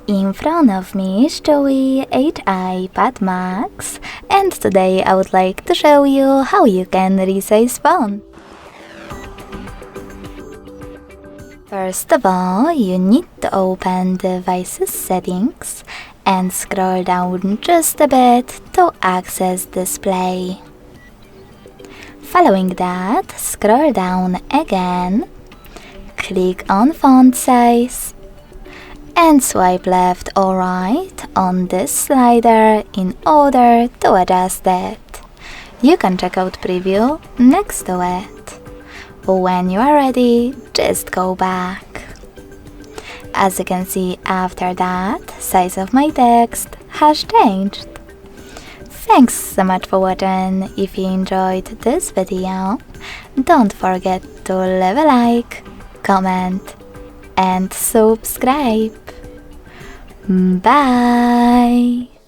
In front of me is Chuwi HiPad Max, and today I would like to show you how you can resize font. First of all, you need to open Devices Settings and scroll down just a bit to access Display. Following that, scroll down again, click on Font Size, and swipe left or right on this slider in order to adjust it. You can check out Preview next to it. When you are ready, just go back. As you can see, after that, size of my text has changed. Thanks so much for watching. If you enjoyed this video, don't forget to leave a like, comment, and subscribe. Bye!